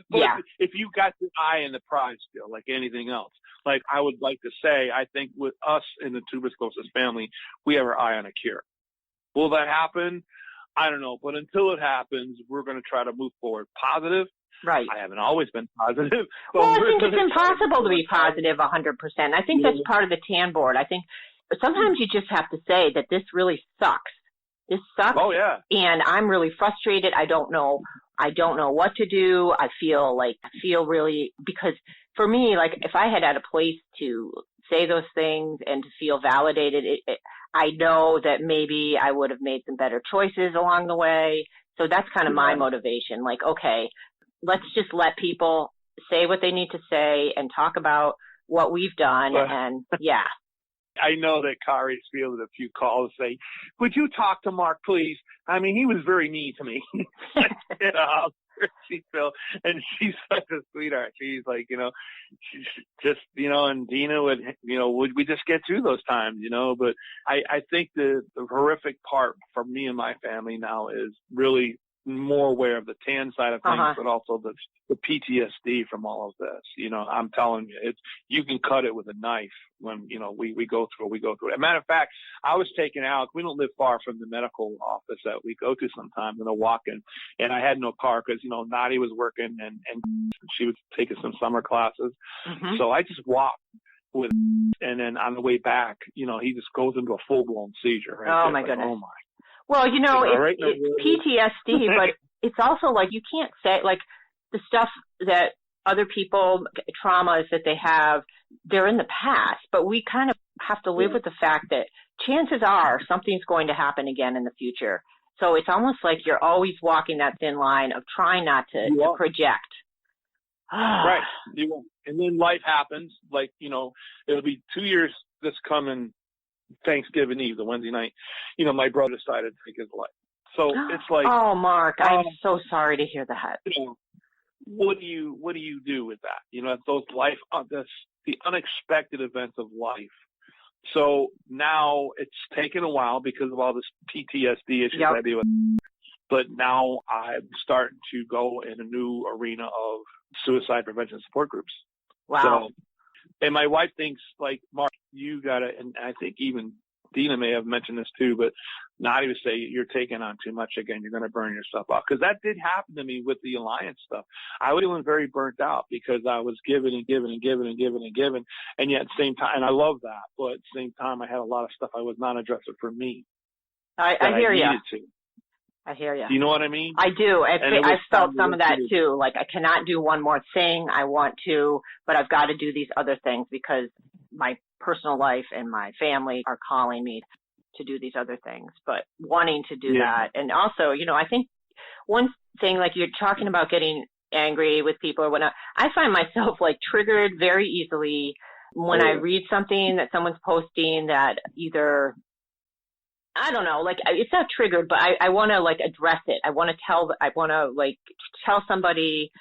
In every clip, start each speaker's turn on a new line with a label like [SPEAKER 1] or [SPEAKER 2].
[SPEAKER 1] But
[SPEAKER 2] Yeah.
[SPEAKER 1] if you got your eye in the prize still, like anything else, like I would like to say, I think with us in the tuberculosis family, we have our eye on a cure. Will that happen? I don't know. But until it happens, we're going to try to move forward positive.
[SPEAKER 2] Right.
[SPEAKER 1] I haven't always been positive. But
[SPEAKER 2] Well, I think it's impossible to be positive 100%. I think that's part of the TAN board. I think sometimes you just have to say that this really sucks. This sucks.
[SPEAKER 1] Oh, yeah.
[SPEAKER 2] And I'm really frustrated. I don't know what to do. I feel really, because for me, like if I had a place to say those things and to feel validated, I know that maybe I would have made some better choices along the way. So that's kind of my motivation. Like, okay, let's just let people say what they need to say and talk about what we've done. And yeah.
[SPEAKER 1] I know that Kari's fielded a few calls say, would you talk to Mark, please? I mean, he was very mean to me. And she's such a sweetheart. She's like, she's just, and Dina would we just get through those times, but I think the horrific part for me and my family now is really more aware of the TAN side of things, but also the PTSD from all of this. I'm telling you, you can cut it with a knife when, we go through what we go through. As a matter of fact, I was taking Alex. We don't live far from the medical office that we go to sometimes, and I walk in, and I had no car because, Nadi was working and she was taking some summer classes. Mm-hmm. So I just walked with, and then on the way back, he just goes into a full-blown seizure. Right?
[SPEAKER 2] Oh, my goodness. Oh, my. Well, it's PTSD, but it's also like you can't say, like, the stuff that other people, traumas that they have, they're in the past, but we kind of have to live with the fact that chances are something's going to happen again in the future. So it's almost like you're always walking that thin line of trying not to project.
[SPEAKER 1] Right. You won't. And then life happens. Like, it'll be 2 years this coming Thanksgiving Eve, the Wednesday night, my brother decided to take his life. So it's like,
[SPEAKER 2] oh, Mark, I'm so sorry to hear that.
[SPEAKER 1] What do you do with that? Those the unexpected events of life. So now it's taken a while because of all this PTSD issues I deal with. But now I'm starting to go in a new arena of suicide prevention support groups.
[SPEAKER 2] Wow.
[SPEAKER 1] So, and my wife thinks, like, Mark, you gotta, and I think even Dina may have mentioned this too, but Nadi would say, you're taking on too much again. You're going to burn yourself out. Because that did happen to me with the Alliance stuff. I was feeling very burnt out because I was giving and giving and giving and giving and giving. And yet at the same time, and I love that, but at the same time, I had a lot of stuff I was not addressing for me.
[SPEAKER 2] I hear you. I hear you.
[SPEAKER 1] You know what I mean?
[SPEAKER 2] I do. I felt some of that too. Like, I cannot do one more thing. I want to, but I've got to do these other things because my personal life and my family are calling me to do these other things, but wanting to do that. And also, I think one thing, like you're talking about getting angry with people or whatnot, I find myself like triggered very easily when I read something that someone's posting that either, I don't know, like it's not triggered, but I want to like address it. I want to tell somebody,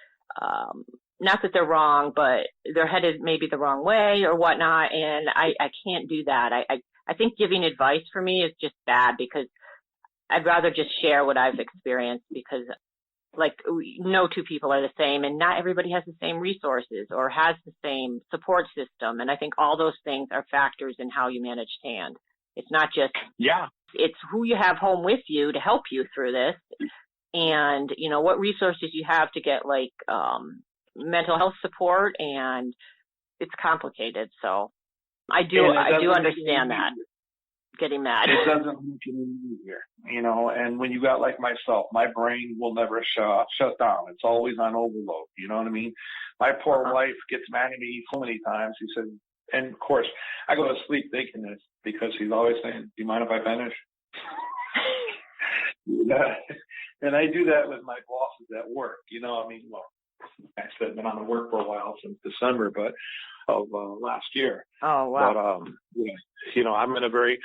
[SPEAKER 2] not that they're wrong, but they're headed maybe the wrong way or whatnot. And I can't do that. I think giving advice for me is just bad because I'd rather just share what I've experienced because like no two people are the same and not everybody has the same resources or has the same support system. And I think all those things are factors in how you manage TAN. It's not just, it's who you have home with you to help you through this and, what resources you have to get like, mental health support, and it's complicated. So I do understand that. Getting mad.
[SPEAKER 1] It doesn't make it any easier, and when you got like myself, my brain will never shut down. It's always on overload. You know what I mean? My poor wife gets mad at me so many times. He said, and of course, I go to sleep thinking this because he's always saying, do you mind if I finish? And I do that with my bosses at work. I said I've been on the work for a while since December, of last year.
[SPEAKER 2] Oh, wow.
[SPEAKER 1] But, I'm in a very,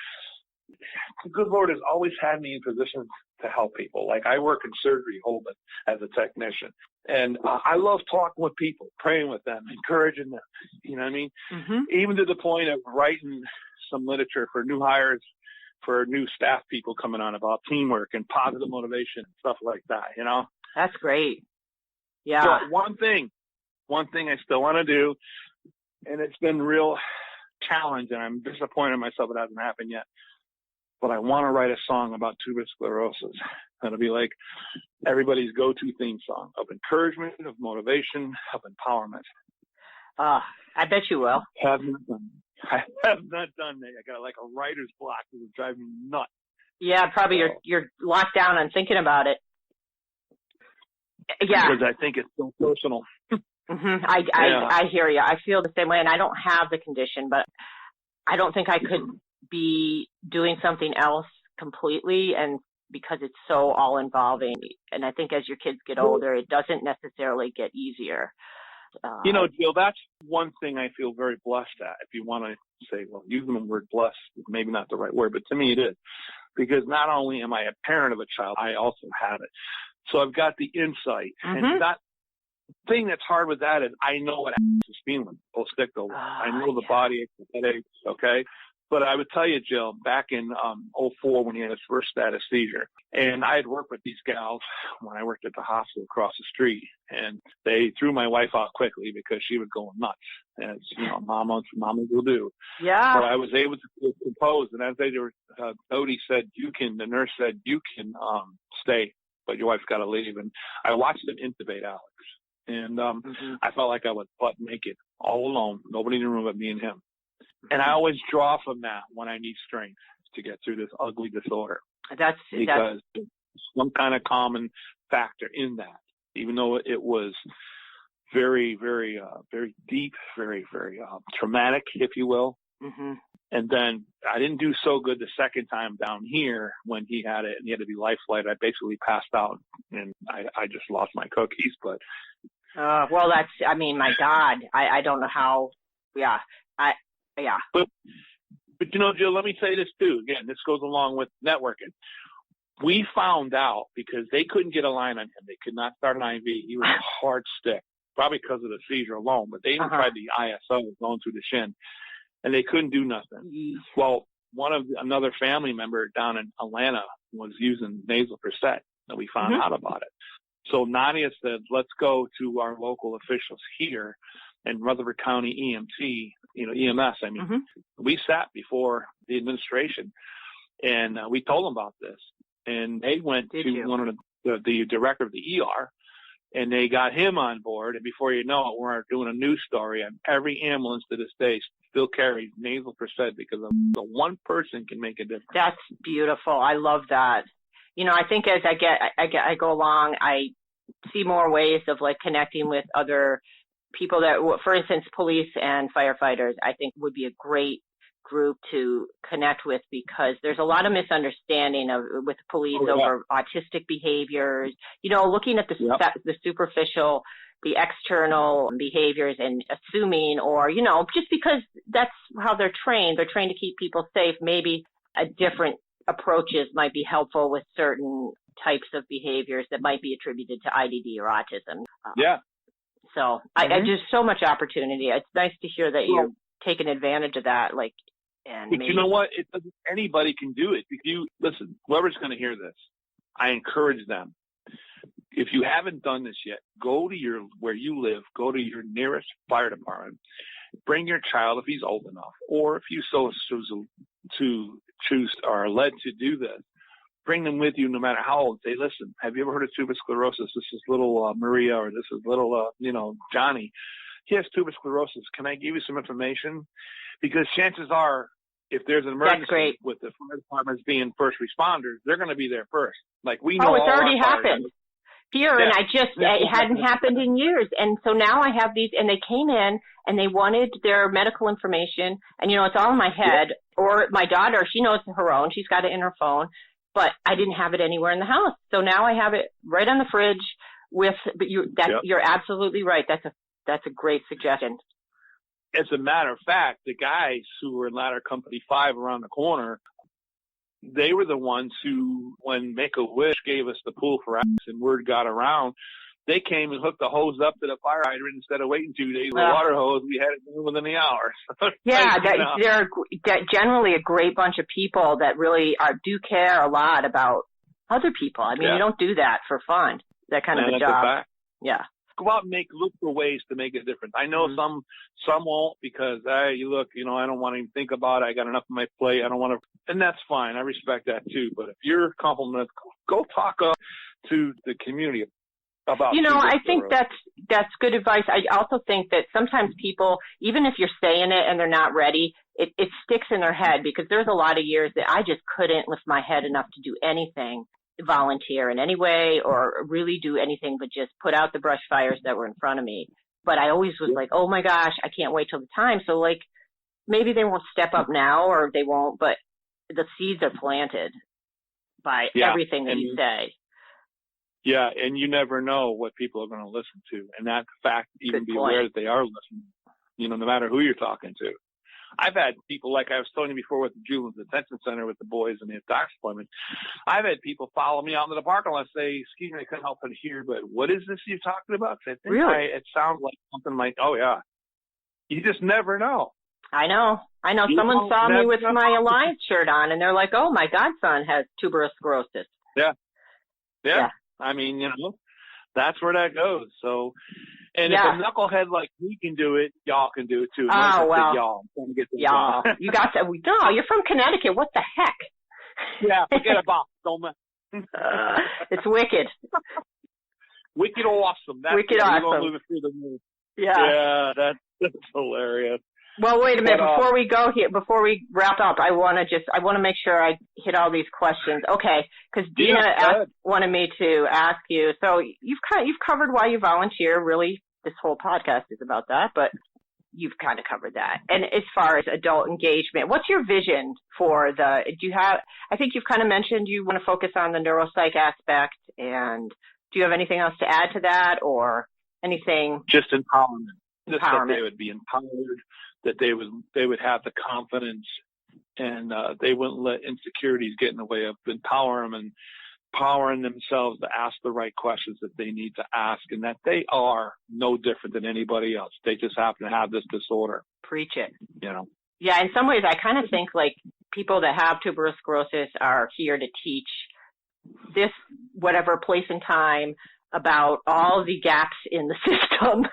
[SPEAKER 1] the good Lord has always had me in positions to help people. Like I work in surgery holding as a technician. And I love talking with people, praying with them, encouraging them. You know what I mean? Mm-hmm. Even to the point of writing some literature for new hires, for new staff people coming on about teamwork and positive motivation and stuff like that,
[SPEAKER 2] That's great. Yeah.
[SPEAKER 1] So one thing I still want to do, and it's been real challenge, and I'm disappointed in myself it hasn't happened yet, but I want to write a song about tuberous sclerosis. That'll be like everybody's go-to theme song of encouragement, of motivation, of empowerment.
[SPEAKER 2] I bet you will.
[SPEAKER 1] I have not done that. I got like a writer's block that would drive me nuts.
[SPEAKER 2] Yeah, probably you're locked down and thinking about it. Yeah.
[SPEAKER 1] Because I think it's so personal.
[SPEAKER 2] Mm-hmm. I hear you. I feel the same way, and I don't have the condition, but I don't think I could be doing something else completely, and because it's so all involving. And I think as your kids get older, it doesn't necessarily get easier.
[SPEAKER 1] Jill, that's one thing I feel very blessed at. If you want to say, well, using the word blessed, maybe not the right word, but to me it is. Because not only am I a parent of a child, I also have it. So I've got the insight. Mm-hmm. And that thing that's hard with that is I know what is feeling. I know the body aches, the headaches, okay? But I would tell you, Jill, back in 2004 when he had his first status seizure, and I had worked with these gals when I worked at the hospital across the street, and they threw my wife out quickly because she was going nuts, as mamas will do.
[SPEAKER 2] Yeah.
[SPEAKER 1] But I was able to compose, and as Odie said, the nurse said, you can stay, but your wife's got to leave. And I watched them intubate Alex, and I felt like I was butt naked, all alone, nobody in the room but me and him. And I always draw from that when I need strength to get through this ugly disorder. Because there's some kind of common factor in that, even though it was very, very, very deep, very, very traumatic, if you will. Mm-hmm. And then I didn't do so good the second time down here when he had it and he had to be life flight. I basically passed out and I just lost my cookies. But
[SPEAKER 2] my God, I don't know how. Yeah. Yeah.
[SPEAKER 1] But Jill, let me say this too. Again, this goes along with networking. We found out because they couldn't get a line on him. They could not start an IV. He was a hard stick, probably because of the seizure alone. But they even tried the ISO going through the shin, and they couldn't do nothing. Well, another family member down in Atlanta was using nasal Percet, and we found out about it. So Nadia said, let's go to our local officials here in Rutherford County EMS. We sat before the administration and we told them about this, and they went to one of the director of the ER, and they got him on board. And before you know it, we're doing a news story, and every ambulance to this day still carries nasal Percet because the one person can make a difference.
[SPEAKER 2] That's beautiful. I love that. I think as I go along, I see more ways of like connecting with other people that, for instance, police and firefighters, I think would be a great group to connect with, because there's a lot of misunderstanding with police over autistic behaviors, looking at the superficial, the external behaviors and assuming, or, just because that's how they're trained to keep people safe. Maybe different approaches might be helpful with certain types of behaviors that might be attributed to IDD or autism. So I just so much opportunity. It's nice to hear that you're taking advantage of that. But
[SPEAKER 1] you know what? Anybody can do it. If you listen, whoever's going to hear this, I encourage them. If you haven't done this yet, go to where you live, go to your nearest fire department, bring your child if he's old enough, or if you so choose or are led to do this, bring them with you no matter how old. Say, listen, have you ever heard of tuberous sclerosis? This is little Maria, or this is little, Johnny. He has tuberous sclerosis. Can I give you some information? Because chances are, if there's an emergency with the fire departments being first responders, they're going to be there first. Like we know.
[SPEAKER 2] It's already happened here, and it hadn't happened in years. And so now I have these, and they came in and they wanted their medical information, and it's all in my head. Or my daughter, she knows her own. She's got it in her phone. But I didn't have it anywhere in the house. So now I have it right on the fridge you're absolutely right. That's a great suggestion.
[SPEAKER 1] As a matter of fact, the guys who were in Ladder Company 5 around the corner, they were the ones who, when Make-A-Wish gave us the pool for Alex and word got around, they came and hooked the hose up to the fire hydrant instead of waiting 2 days with a water hose. We had it within the hour.
[SPEAKER 2] They're generally a great bunch of people that really do care a lot about other people. I mean, you don't do that for fun. That kind of a job.
[SPEAKER 1] Fact.
[SPEAKER 2] Yeah.
[SPEAKER 1] Go out and look for ways to make a difference. I know some won't because, hey, look, I don't want to even think about it. I got enough on my plate. I don't want to, and that's fine. I respect that too. But if you're complimented, go talk to the community about.
[SPEAKER 2] I think that's good advice. I also think that sometimes people, even if you're saying it and they're not ready, it sticks in their head, because there's a lot of years that I just couldn't lift my head enough to do anything, volunteer in any way, or really do anything but just put out the brush fires that were in front of me. But I always was like, oh my gosh, I can't wait till the time. So like, maybe they won't step up now, or they won't, but the seeds are planted by everything that you say.
[SPEAKER 1] Yeah, and you never know what people are going to listen to. And that fact, even be aware that they are listening, no matter who you're talking to. I've had people, like I was telling you before with the Juvenile Detention Center with the boys and the docs appointment, I've had people follow me out into the parking lot and say, excuse me, I couldn't help but hear, but what is this you're talking about? I think
[SPEAKER 2] really?
[SPEAKER 1] It sounds like something like, oh, yeah. You just never know.
[SPEAKER 2] I know. Someone saw me with my Alliance shirt on, and they're like, oh, my godson has tuberous sclerosis.
[SPEAKER 1] Yeah. I mean, that's where that goes. So, and if a knucklehead like me can do it, y'all can do it too.
[SPEAKER 2] Oh, well.
[SPEAKER 1] Y'all.
[SPEAKER 2] Y'all. You got that. No, you're from Connecticut. What the heck?
[SPEAKER 1] Yeah, forget about it. Don't
[SPEAKER 2] it's wicked.
[SPEAKER 1] Wicked awesome. That's
[SPEAKER 2] wicked awesome.
[SPEAKER 1] Move it through the moon.
[SPEAKER 2] Yeah.
[SPEAKER 1] Yeah, that's hilarious.
[SPEAKER 2] Well, wait a minute. Before we go here, before we wrap up, I want to make sure I hit all these questions. Okay, because Dina wanted me to ask you. So you've covered why you volunteer. Really, this whole podcast is about that, but you've kind of covered that. And as far as adult engagement, what's your vision for I think you've kind of mentioned you want to focus on the neuropsych aspect, and do you have anything else to add to that, or anything?
[SPEAKER 1] Just empowerment. Just that they would be empowered, that they would have the confidence, and they wouldn't let insecurities get in the way of empowering themselves to ask the right questions that they need to ask, and that they are no different than anybody else. They just happen to have this disorder.
[SPEAKER 2] Preach it. Yeah, in some ways I kind of think like people that have tuberous sclerosis are here to teach this whatever place and time about all the gaps in the system.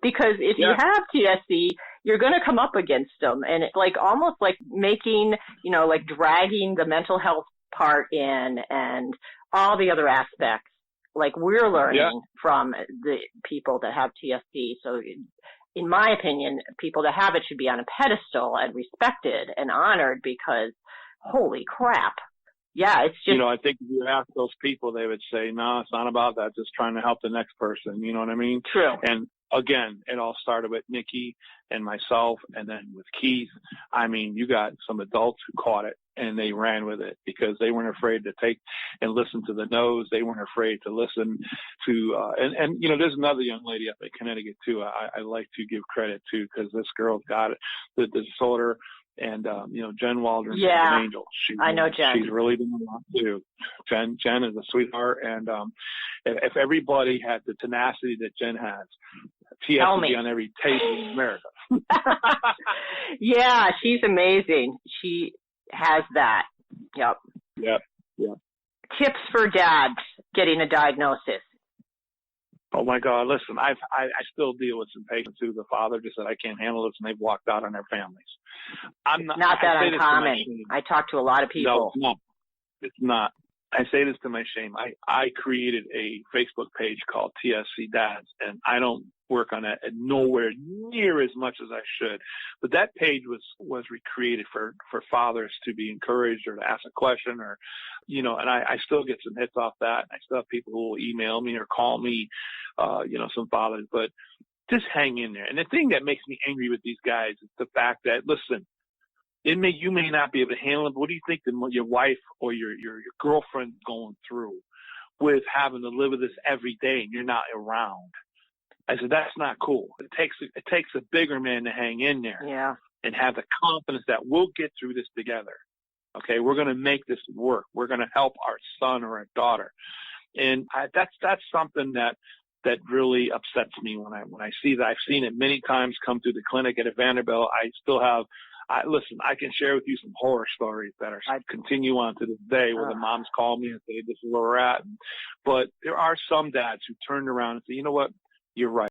[SPEAKER 2] Because if you have TSC, you're going to come up against them. And it's like almost like making, like dragging the mental health part in and all the other aspects. Like we're learning from the people that have TSC. So in my opinion, people that have it should be on a pedestal and respected and honored, because holy crap. Yeah, it's just.
[SPEAKER 1] I think if you ask those people, they would say, no, it's not about that. Just trying to help the next person. You know what I mean?
[SPEAKER 2] True.
[SPEAKER 1] And again, it all started with Nikki and myself, and then with Keith. I mean, you got some adults who caught it and they ran with it because they weren't afraid to take and listen to the no's. They weren't afraid to listen to, and there's another young lady up in Connecticut too. I like to give credit to, because this girl's got it, the disorder. And, Jen Waldron is an angel.
[SPEAKER 2] I know Jen.
[SPEAKER 1] She's really doing a lot too. Jen is a sweetheart. And, if everybody had the tenacity that Jen has, TS would be on every table in America.
[SPEAKER 2] Yeah, she's amazing. She has that. Yep. Tips for dads getting a diagnosis.
[SPEAKER 1] Oh my God! Listen, I still deal with some patients who the father just said, I can't handle this, and they've walked out on their families. I'm not that
[SPEAKER 2] uncommon. I talk to a lot of people.
[SPEAKER 1] No, it's not. I say this to my shame. I created a Facebook page called TSC Dads, and I don't work on that nowhere near as much as I should. But that page was recreated for fathers to be encouraged or to ask a question, or, and I still get some hits off that. I still have people who will email me or call me, some fathers, but just hang in there. And the thing that makes me angry with these guys is the fact that, listen, you may not be able to handle it, but what do you think your wife or your girlfriend's going through with having to live with this every day and you're not around? I said, that's not cool. It takes a bigger man to hang in there and have the confidence that we'll get through this together. Okay, we're going to make this work. We're going to help our son or our daughter. And that's something that really upsets me when I see that. I've seen it many times come through the clinic at Vanderbilt. I still have. Listen, I can share with you some horror stories that I continue on to this day where the moms call me and say, this is where we're at. But there are some dads who turned around and say, you know what? You're right.